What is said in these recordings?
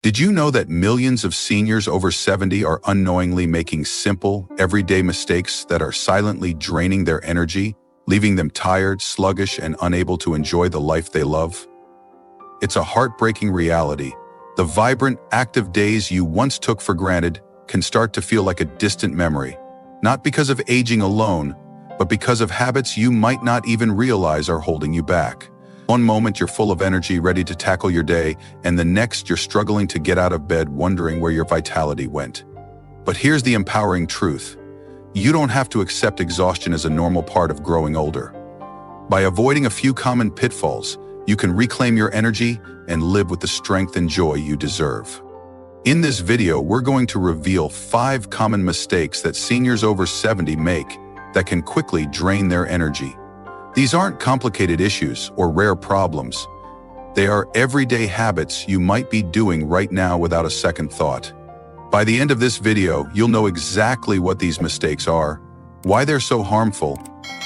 Did you know that millions of seniors over 70 are unknowingly making simple, everyday mistakes that are silently draining their energy, leaving them tired, sluggish, and unable to enjoy the life they love? It's a heartbreaking reality. The vibrant, active days you once took for granted can start to feel like a distant memory, not because of aging alone, but because of habits you might not even realize are holding you back. One moment you're full of energy, ready to tackle your day, and the next you're struggling to get out of bed, wondering where your vitality went. But here's the empowering truth. You don't have to accept exhaustion as a normal part of growing older. By avoiding a few common pitfalls, you can reclaim your energy and live with the strength and joy you deserve. In this video, we're going to reveal 5 common mistakes that seniors over 70 make that can quickly drain their energy. These aren't complicated issues or rare problems. They are everyday habits you might be doing right now without a second thought. By the end of this video, you'll know exactly what these mistakes are, why they're so harmful,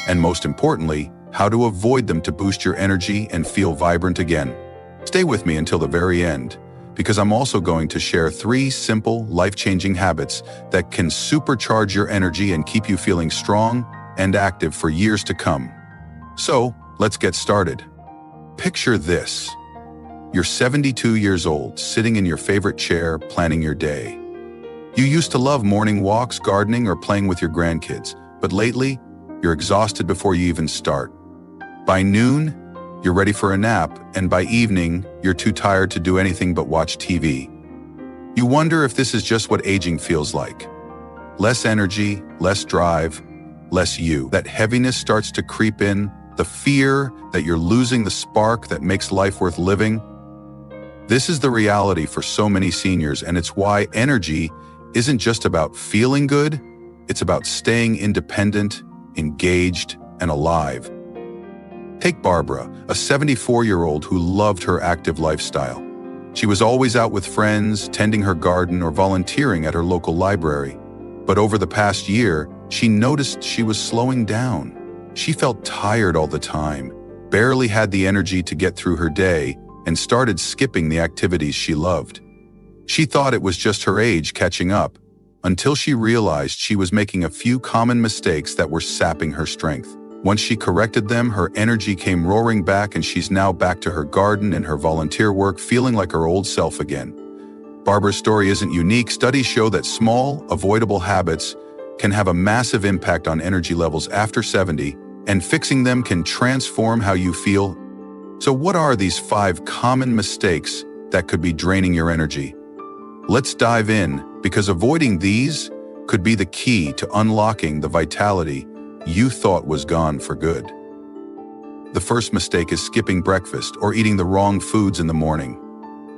and most importantly, how to avoid them to boost your energy and feel vibrant again. Stay with me until the very end, because I'm also going to share 3 simple, life-changing habits that can supercharge your energy and keep you feeling strong and active for years to come. So, let's get started. Picture this. You're 72 years old, sitting in your favorite chair, planning your day. You used to love morning walks, gardening, or playing with your grandkids, but lately, you're exhausted before you even start. By noon, you're ready for a nap, and by evening, you're too tired to do anything but watch TV. You wonder if this is just what aging feels like. Less energy, less drive, less you. That heaviness starts to creep in, the fear that you're losing the spark that makes life worth living. This is the reality for so many seniors, and it's why energy isn't just about feeling good, it's about staying independent, engaged, and alive. Take Barbara, a 74-year-old who loved her active lifestyle. She was always out with friends, tending her garden, or volunteering at her local library. But over the past year, she noticed she was slowing down. She felt tired all the time, barely had the energy to get through her day, and started skipping the activities she loved. She thought it was just her age catching up, until she realized she was making a few common mistakes that were sapping her strength. Once she corrected them, her energy came roaring back, and she's now back to her garden and her volunteer work, feeling like her old self again. Barbara's story isn't unique. Studies show that small, avoidable habits can have a massive impact on energy levels after 70, and fixing them can transform how you feel. So what are these 5 common mistakes that could be draining your energy? Let's dive in, because avoiding these could be the key to unlocking the vitality you thought was gone for good. The first mistake is skipping breakfast or eating the wrong foods in the morning.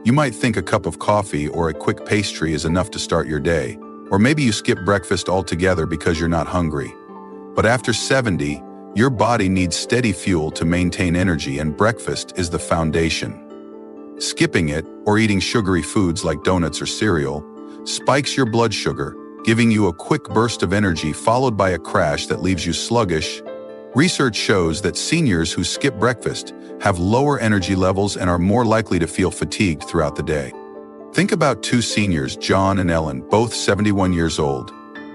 You might think a cup of coffee or a quick pastry is enough to start your day, or maybe you skip breakfast altogether because you're not hungry. But after 70, your body needs steady fuel to maintain energy, and breakfast is the foundation. Skipping it, or eating sugary foods like donuts or cereal, spikes your blood sugar, giving you a quick burst of energy followed by a crash that leaves you sluggish. Research shows that seniors who skip breakfast have lower energy levels and are more likely to feel fatigued throughout the day. Think about 2 seniors, John and Ellen, both 71 years old.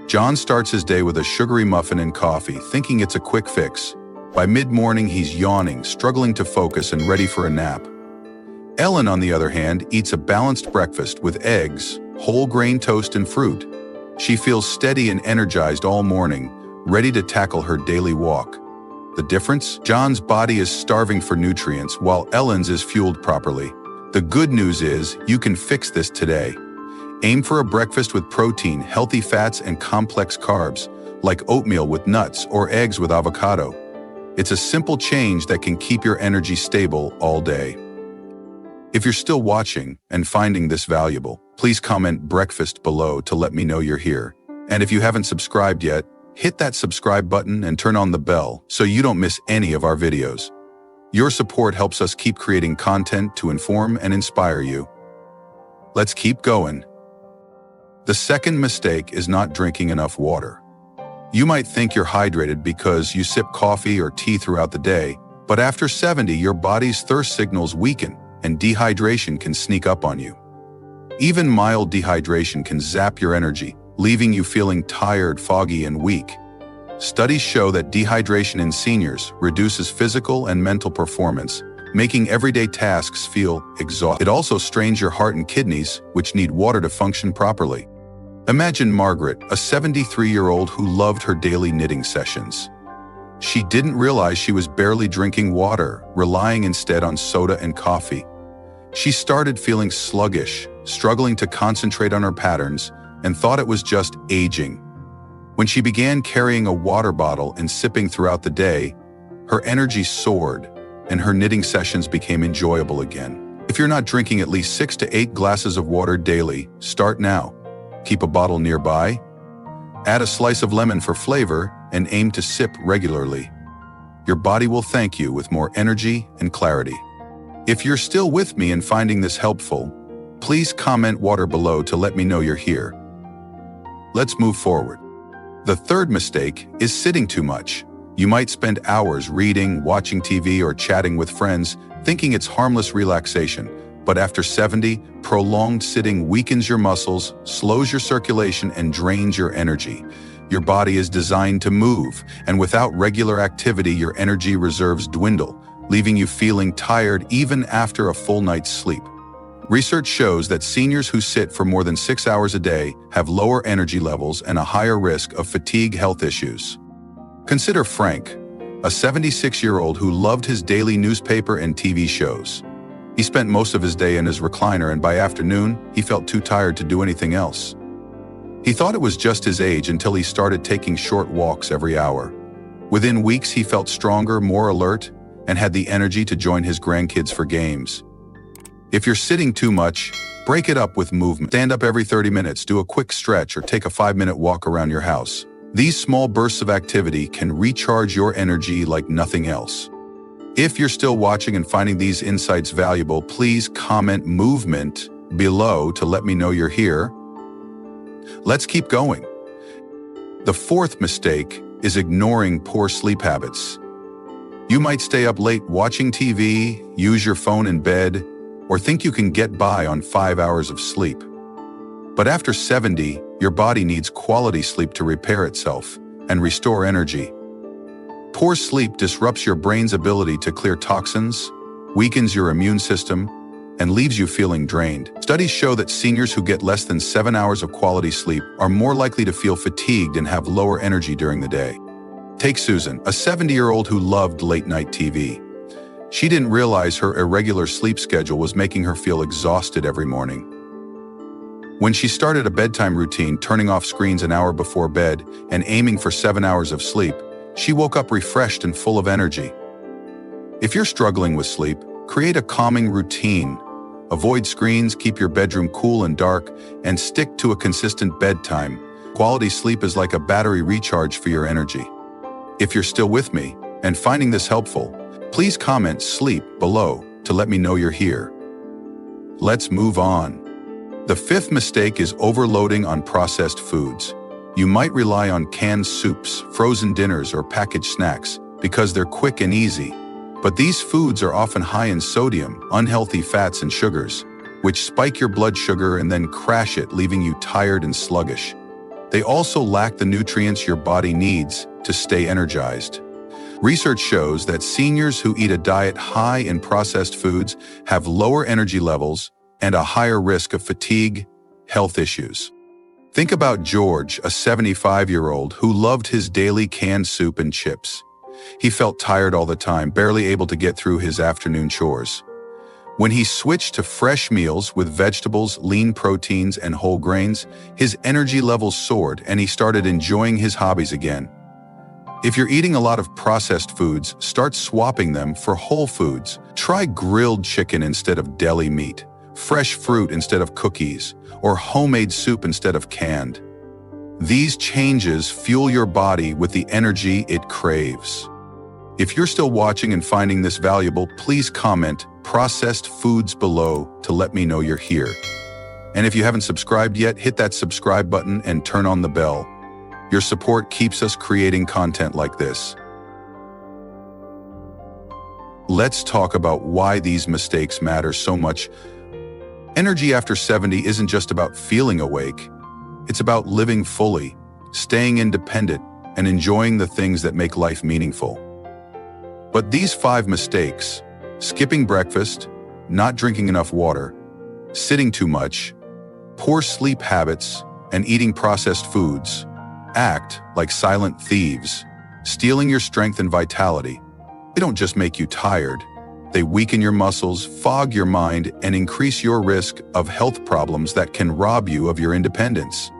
John starts his day with a sugary muffin and coffee, thinking it's a quick fix. By mid-morning, he's yawning, struggling to focus, and ready for a nap. Ellen, on the other hand, eats a balanced breakfast with eggs, whole grain toast, and fruit. She feels steady and energized all morning, ready to tackle her daily walk. The difference? John's body is starving for nutrients, while Ellen's is fueled properly. The good news is, you can fix this today. Aim for a breakfast with protein, healthy fats, and complex carbs, like oatmeal with nuts or eggs with avocado. It's a simple change that can keep your energy stable all day. If you're still watching and finding this valuable, please comment breakfast below to let me know you're here. And if you haven't subscribed yet, hit that subscribe button and turn on the bell so you don't miss any of our videos. Your support helps us keep creating content to inform and inspire you. Let's keep going. The second mistake is not drinking enough water. You might think you're hydrated because you sip coffee or tea throughout the day, but after 70, your body's thirst signals weaken and dehydration can sneak up on you. Even mild dehydration can zap your energy, leaving you feeling tired, foggy, and weak. Studies show that dehydration in seniors reduces physical and mental performance, making everyday tasks feel exhausting. It also strains your heart and kidneys, which need water to function properly. Imagine Margaret, a 73-year-old who loved her daily knitting sessions. She didn't realize she was barely drinking water, relying instead on soda and coffee. She started feeling sluggish, struggling to concentrate on her patterns, and thought it was just aging. When she began carrying a water bottle and sipping throughout the day, her energy soared, and her knitting sessions became enjoyable again. If you're not drinking at least 6 to 8 glasses of water daily, start now. Keep a bottle nearby, add a slice of lemon for flavor, and aim to sip regularly. Your body will thank you with more energy and clarity. If you're still with me and finding this helpful, please comment water below to let me know you're here. Let's move forward. The third mistake is sitting too much. You might spend hours reading, watching TV, or chatting with friends, thinking it's harmless relaxation. But after 70, prolonged sitting weakens your muscles, slows your circulation, and drains your energy. Your body is designed to move, and without regular activity, your energy reserves dwindle, leaving you feeling tired even after a full night's sleep. Research shows that seniors who sit for more than 6 hours a day have lower energy levels and a higher risk of fatigue health issues. Consider Frank, a 76-year-old who loved his daily newspaper and TV shows. He spent most of his day in his recliner, and by afternoon, he felt too tired to do anything else. He thought it was just his age until he started taking short walks every hour. Within weeks, he felt stronger, more alert, and had the energy to join his grandkids for games. If you're sitting too much, break it up with movement. Stand up every 30 minutes, do a quick stretch, or take a 5-minute walk around your house. These small bursts of activity can recharge your energy like nothing else. If you're still watching and finding these insights valuable, please comment movement below to let me know you're here. Let's keep going. The fourth mistake is ignoring poor sleep habits. You might stay up late watching TV, use your phone in bed, or think you can get by on 5 hours of sleep. But after 70, your body needs quality sleep to repair itself and restore energy. Poor sleep disrupts your brain's ability to clear toxins, weakens your immune system, and leaves you feeling drained. Studies show that seniors who get less than 7 hours of quality sleep are more likely to feel fatigued and have lower energy during the day. Take Susan, a 70-year-old who loved late-night TV. She didn't realize her irregular sleep schedule was making her feel exhausted every morning. When she started a bedtime routine, turning off screens an hour before bed and aiming for 7 hours of sleep, she woke up refreshed and full of energy. If you're struggling with sleep, create a calming routine. Avoid screens, keep your bedroom cool and dark, and stick to a consistent bedtime. Quality sleep is like a battery recharge for your energy. If you're still with me and finding this helpful, please comment "sleep" below to let me know you're here. Let's move on. The fifth mistake is overloading on processed foods. You might rely on canned soups, frozen dinners, or packaged snacks because they're quick and easy. But these foods are often high in sodium, unhealthy fats, and sugars, which spike your blood sugar and then crash it, leaving you tired and sluggish. They also lack the nutrients your body needs to stay energized. Research shows that seniors who eat a diet high in processed foods have lower energy levels and a higher risk of fatigue, health issues. Think about George, a 75-year-old who loved his daily canned soup and chips. He felt tired all the time, barely able to get through his afternoon chores. When he switched to fresh meals with vegetables, lean proteins, and whole grains, his energy levels soared and he started enjoying his hobbies again. If you're eating a lot of processed foods, start swapping them for whole foods. Try grilled chicken instead of deli meat, fresh fruit instead of cookies, or homemade soup instead of canned. These changes fuel your body with the energy it craves. If you're still watching and finding this valuable, please comment "processed foods" below to let me know you're here. And if you haven't subscribed yet, hit that subscribe button and turn on the bell. Your support keeps us creating content like this. Let's talk about why these mistakes matter so much. Energy after 70 isn't just about feeling awake. It's about living fully, staying independent, and enjoying the things that make life meaningful. But these 5 mistakes, skipping breakfast, not drinking enough water, sitting too much, poor sleep habits, and eating processed foods, act like silent thieves, stealing your strength and vitality. They don't just make you tired. They weaken your muscles, fog your mind, and increase your risk of health problems that can rob you of your independence.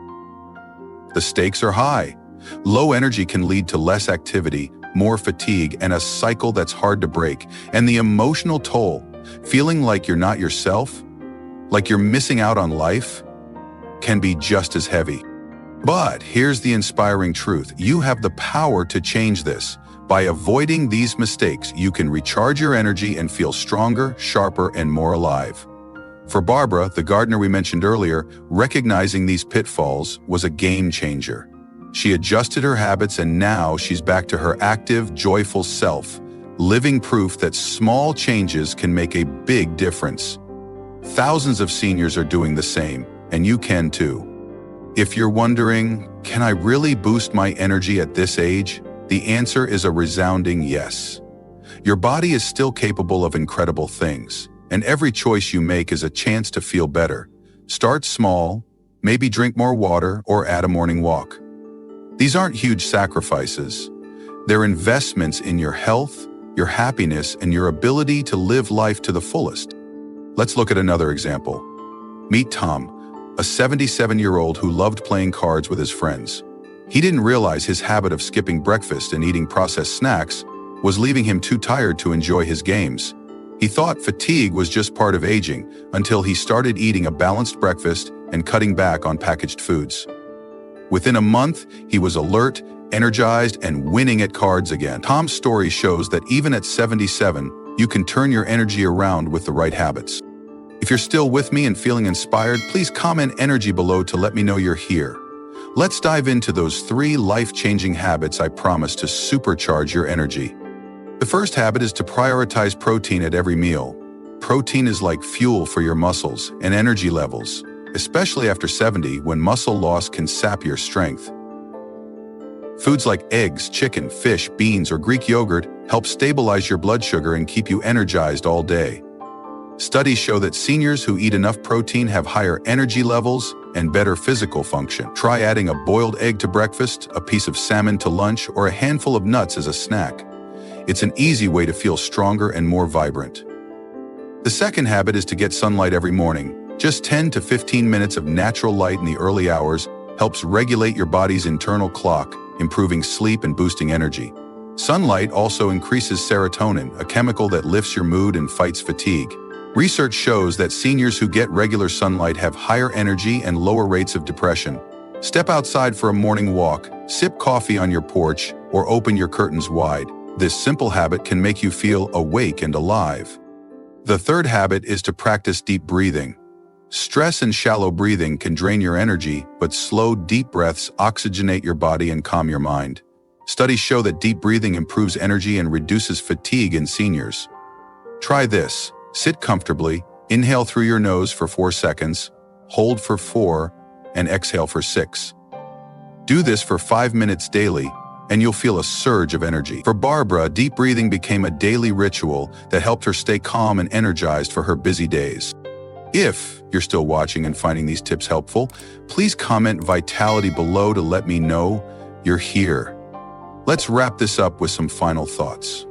The stakes are high. Low energy can lead to less activity, more fatigue, and a cycle that's hard to break. And the emotional toll, feeling like you're not yourself, like you're missing out on life, can be just as heavy. But here's the inspiring truth. You have the power to change this. By avoiding these mistakes, you can recharge your energy and feel stronger, sharper, and more alive. For Barbara, the gardener we mentioned earlier, recognizing these pitfalls was a game changer. She adjusted her habits, and now she's back to her active, joyful self, living proof that small changes can make a big difference. Thousands of seniors are doing the same, and you can too. If you're wondering, can I really boost my energy at this age? The answer is a resounding yes. Your body is still capable of incredible things, and every choice you make is a chance to feel better. Start small, maybe drink more water or add a morning walk. These aren't huge sacrifices. They're investments in your health, your happiness, and your ability to live life to the fullest. Let's look at another example. Meet Tom, a 77-year-old who loved playing cards with his friends. He didn't realize his habit of skipping breakfast and eating processed snacks was leaving him too tired to enjoy his games. He thought fatigue was just part of aging until he started eating a balanced breakfast and cutting back on packaged foods. Within a month, he was alert, energized, and winning at cards again. Tom's story shows that even at 77, you can turn your energy around with the right habits. If you're still with me and feeling inspired, please comment energy below to let me know you're here. Let's dive into those 3 life-changing habits I promise to supercharge your energy. The first habit is to prioritize protein at every meal. Protein is like fuel for your muscles and energy levels, especially after 70 when muscle loss can sap your strength. Foods like eggs, chicken, fish, beans, or Greek yogurt help stabilize your blood sugar and keep you energized all day. Studies show that seniors who eat enough protein have higher energy levels and better physical function. Try adding a boiled egg to breakfast, a piece of salmon to lunch, or a handful of nuts as a snack. It's an easy way to feel stronger and more vibrant. The second habit is to get sunlight every morning. Just 10 to 15 minutes of natural light in the early hours helps regulate your body's internal clock, improving sleep and boosting energy. Sunlight also increases serotonin, a chemical that lifts your mood and fights fatigue. Research shows that seniors who get regular sunlight have higher energy and lower rates of depression. Step outside for a morning walk, sip coffee on your porch, or open your curtains wide. This simple habit can make you feel awake and alive. The third habit is to practice deep breathing. Stress and shallow breathing can drain your energy, but slow, deep breaths oxygenate your body and calm your mind. Studies show that deep breathing improves energy and reduces fatigue in seniors. Try this. Sit comfortably, inhale through your nose for 4 seconds, hold for 4, and exhale for 6. Do this for 5 minutes daily, and you'll feel a surge of energy. For Barbara, deep breathing became a daily ritual that helped her stay calm and energized for her busy days. If you're still watching and finding these tips helpful, please comment vitality below to let me know you're here. Let's wrap this up with some final thoughts.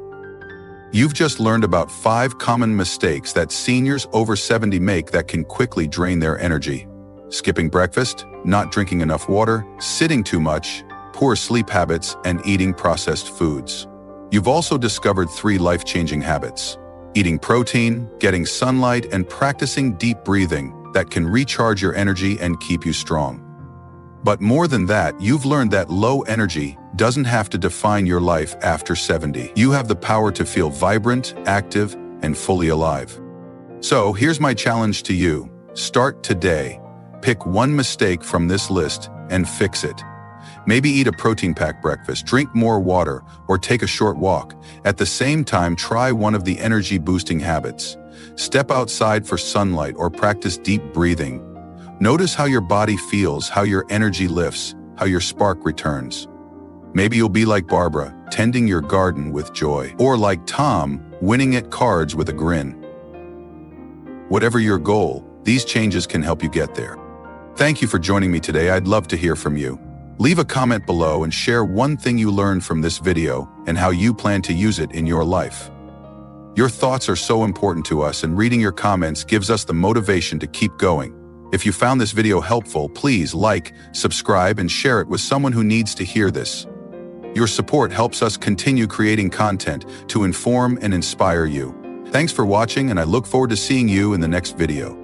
You've just learned about 5 common mistakes that seniors over 70 make that can quickly drain their energy. Skipping breakfast, not drinking enough water, sitting too much, poor sleep habits, and eating processed foods. You've also discovered 3 life-changing habits: eating protein, getting sunlight, and practicing deep breathing that can recharge your energy and keep you strong. But more than that, you've learned that low energy doesn't have to define your life after 70. You have the power to feel vibrant, active, and fully alive. So here's my challenge to you. Start today. Pick one mistake from this list and fix it. Maybe eat a protein-packed breakfast, drink more water, or take a short walk. At the same time, try one of the energy-boosting habits. Step outside for sunlight or practice deep breathing. Notice how your body feels, how your energy lifts, how your spark returns. Maybe you'll be like Barbara, tending your garden with joy. Or like Tom, winning at cards with a grin. Whatever your goal, these changes can help you get there. Thank you for joining me today. I'd love to hear from you. Leave a comment below and share one thing you learned from this video and how you plan to use it in your life. Your thoughts are so important to us, and reading your comments gives us the motivation to keep going. If you found this video helpful, please like, subscribe, and share it with someone who needs to hear this. Your support helps us continue creating content to inform and inspire you. Thanks for watching, and I look forward to seeing you in the next video.